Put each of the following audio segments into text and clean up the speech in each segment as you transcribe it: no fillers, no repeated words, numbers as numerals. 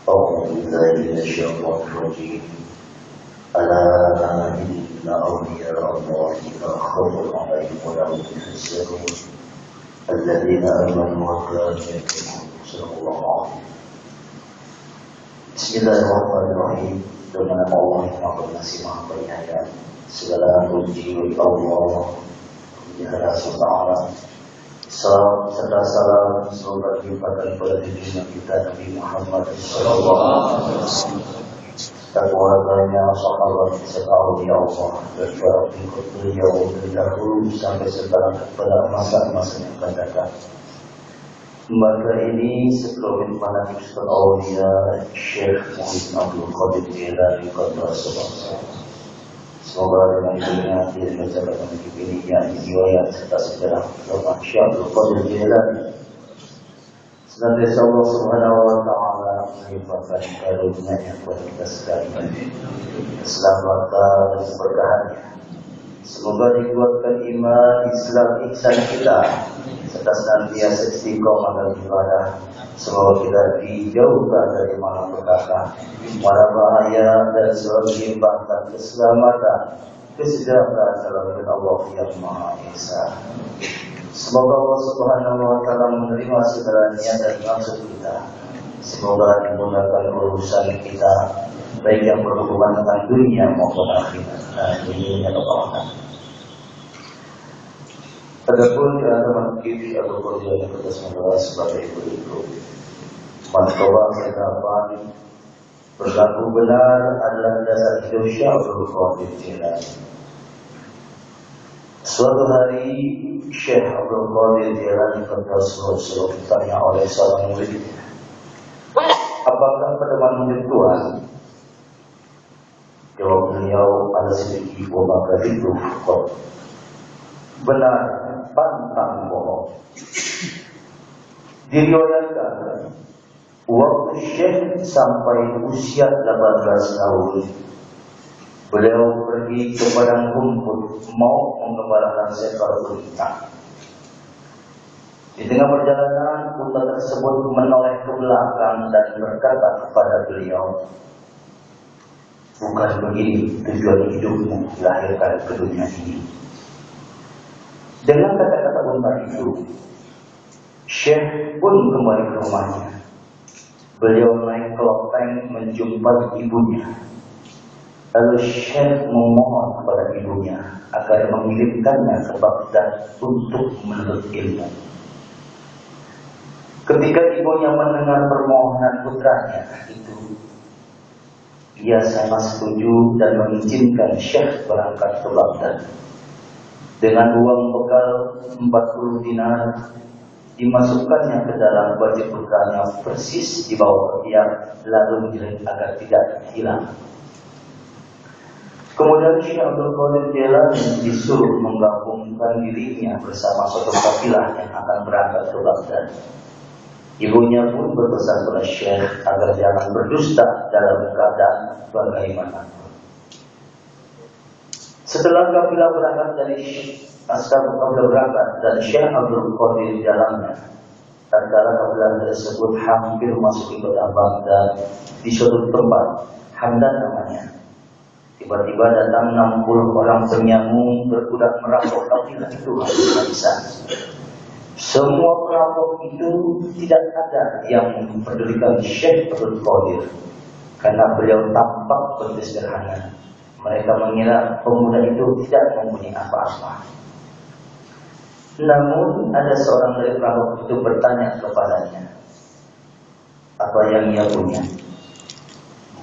أعوذ بالله من الشيطان الرجيم ألا إن أولياء الله لا خوف عليهم ولا هم يحزنون الذين آمنوا وكانوا يتقون صدق الله العظيم. Bismillahirrahmanirrahim. Dengan nama Allah yang Maha Pengasih Maha Penyayang, segala puji bagi Allah Subhanahu wa taala. Salam serta salam semoga dilimpahkan kepada junjungan kita Nabi Muhammad sallallahu alaihi wasallam, keluarganya, sahabat serta aulia Allah dan para pengikut beliau dari dahulu sampai sekarang pada masa-masa yang akan datang. Maka ini sebelum mana Ustaz Aulia Syekh Muhyiddin Abdul Qadir Jilani Qaddasahullah. Semoga dengan dunia dia mencapai kebinian riwayat serta sejarah Bapak Syekh Abdul Qadir Jilani. Senantiasa Allah Subhanahu wa taala melimpahkan karunia-Nya kepada kita sekalian, keselamatan dan keberkahannya. Semoga dikuatkan iman, Islam, ihsan kita serta senantiasa istiqomah dalam ibadah. Semoga kita dijauhkan dari malapetaka, mara bahaya dan selalu dilimpahkan keselamatan, kesejahteraan dalam nama Allah yang Maha Esa. Semoga Allah Subhanahu wa taala menerima segala niat dan maksud kita. Semoga dimudahkan urusan kita, baik yang berhubungan dengan dunia maupun akhirat. Amin ya rabbal alamin. Adapun teman-teman kita Abu Qadir yang ke-19 sebagai berikut. Martabat kehidupan berlaku benar adalah dasar hidup Syekh Abdul Qadir Jilani. Suatu hari Syekh Abdul Qadir Jilani Qaddasahullah ditanya oleh seorang muridnya, apakah pedoman hidup Tuhan? Jawab beliau, ada sedikit maka itu kok benar, pantang bohong. Diriwayatkan waktu Syekh sampai usia 18 tahun, beliau pergi ke padang rumput mau mengembalakan seekor unta. Di tengah perjalanan, unta tersebut menoleh ke belakang dan berkata kepada beliau, bukan begini tujuan hidupmu dilahirkan ke dunia ini. Dengan kata-kata unta itu, Syekh pun kembali ke rumahnya. Beliau naik ke loteng menjumpai ibunya. Lalu Syekh memohon kepada ibunya agar mengirimkannya ke Baghdad untuk menuntut ilmu. Ketika ibunya mendengar permohonan putranya itu, ia sangat setuju dan mengizinkan Syekh berangkat ke Baghdad. Dengan uang bekal 40 dinar, dimasukkannya ke dalam baju putranya persis di bawah ketiak, lalu dijahit agar tidak hilang. Kemudian Syekh Abdul Qadir Jilani disuruh menggabungkan dirinya bersama suatu kafilah yang akan berangkat ke Baghdad. Ibunya pun berpesan kepada Syekh agar jangan berdusta dalam keadaan bagaimanapun. Setelah kafilah berangkat dari dan Syekh Abdul Qadir jalannya, tatkala kafilah tersebut hampir masuk ke kota Baghdad, di suatu tempat Hamdan namanya, tiba-tiba datang 60 orang penyamun berkuda merampok kafilah itu habis-habisan. Semua perampok itu tidak ada yang mempedulikan Syekh Abdul Qadir karena beliau tampak begitu sederhana. Mereka mengira pemuda itu tidak mempunyai apa-apa. Namun ada seorang dari perampok itu bertanya kepadanya, apa yang ia punya?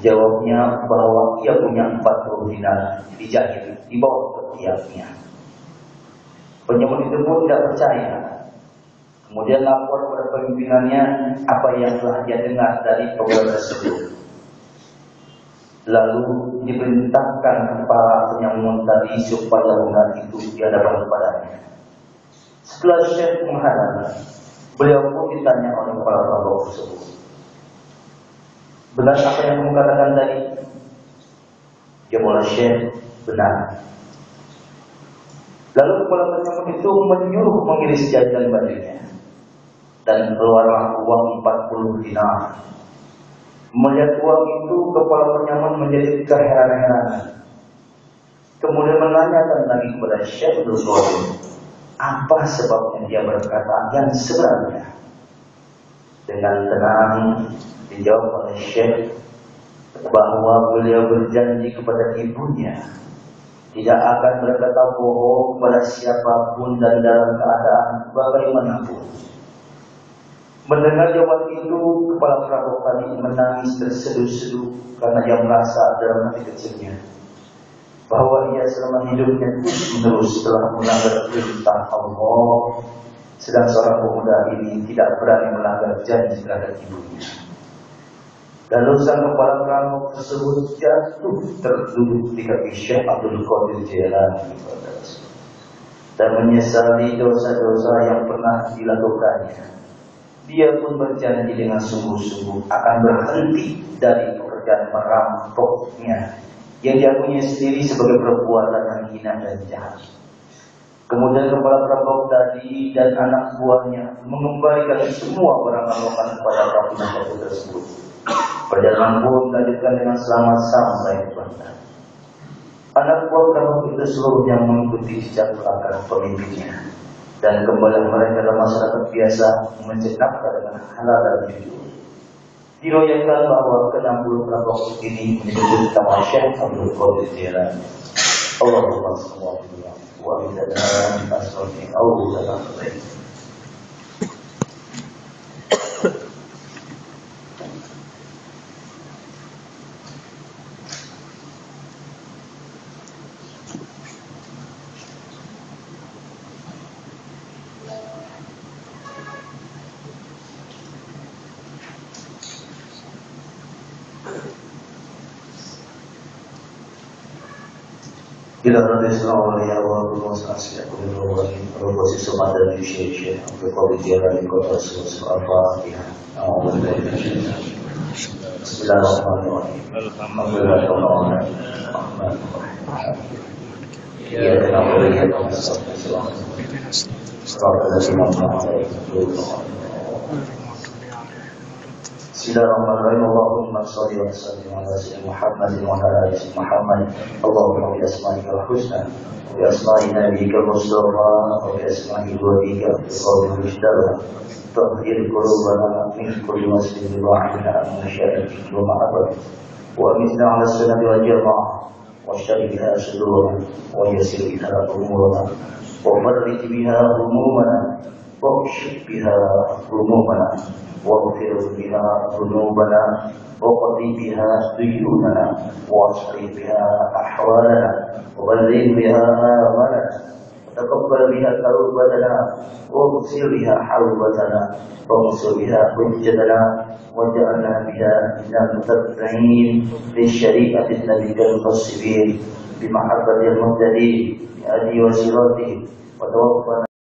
Jawabnya bahwa ia punya 40 dinar dijahit di bawah ketiaknya. Penyamun itu pun tidak percaya. Kemudian lapor kepada pemimpinannya apa yang telah dia dengar dari pemuda tersebut. Lalu diperintahkan kepala penyamun tadi supaya benar itu dihadapkan kepadanya. Setelah Syekh menghadap, beliau pun ditanya oleh kepala perampok tersebut, benar apa yang kamu katakan tadi? Jawab Syekh, benar. Lalu kepala penyamun itu menyuruh mengiris jajan bajunya, dan keluarlah uang 40 dinar. Melihat uang itu, kepala penyamun menjadi keheran-heranan. Kemudian menanyakan lagi kepada Syekh Abdul Qadir, apa sebabnya dia berkata yang sebenarnya. Dengan tenang dijawab oleh Syekh bahwa beliau berjanji kepada ibunya tidak akan berkata bohong kepada siapapun dan dalam keadaan bagaimanapun. Mendengar jawaban itu, kepala perampok tadi menangis terseduh-seduh karena dia merasa dalam hati kecilnya bahwa ia selama hidupnya terus telah melanggar perintah Allah, sedang seorang pemuda ini tidak berani melanggar janji terhadap ibunya. Lalu sang kepala perampok tersebut jatuh terduduk di kaki Syekh Abdul Qadir Jailani dan menyesali dosa-dosa yang pernah dilakukannya. Dia pun berjanji dengan sungguh-sungguh akan berhenti dari pekerjaan merampoknya yang diakuinya sendiri sebagai perbuatan yang hina dan jahat. Kemudian kepala perampok tadi dan anak buahnya mengembalikan semua barang rampokan kepada pelaku tersebut. Perjalanan pun dilanjutkan dengan selamat sampai ke bandar. Anak buah perampok itu seluruhnya mengikuti jejak langkah pemimpinnya. Dan kembali mereka dalam masyarakat biasa menjenakkan dengan halal dan jujur. Diriwayatkan bahwa ke-60 perampok ini menyebut nama Syekh Abdul Qadir Jailani. Allahumma shalli wa sallim ala asrofil awwal wal akhir. إلى رب السماء يا رب وسعسك كل الرحيم رب السماء الذي شيء بقول جلال قدس الفاتحة أعوذ بالله من الشيطان بسم الله الرحمن الرحيم الحمد لله رب العالمين الرحمن الرحيم إياك نعبد وإياك نستعين صراط الذين أنعمت عليهم Bismillahirrahmanirrahim. Allahumma shalli wa sallim ala sayyidina Muhammad wa ala ali Muhammad. Allahumma bi asma'ikal husna wa bi asma'i nabiyyikal mustafa wa bi asma'i waliyika qawlul mushtaba. Tahhir qulubana min kulli wasfin wa'ina min syarri wa ma'abad. Wa amitna ala sunnati wal jama'ah wa syarri biha sudurana wa yassir biha umurana wa farrij biha humumana wa kshif biha humumana واغفر بها ذنوبنا وقضي بها ديوننا واصلح بها احوالنا وبلغ بها امالنا وتقبل بها توبتنا واغسل بها حوبتنا وانصر بها حجتنا واجعلنا بها من المتبعين للشريعه النبي المنتصبين بمحبه المهتدين بهدي وصراطه وتوفنا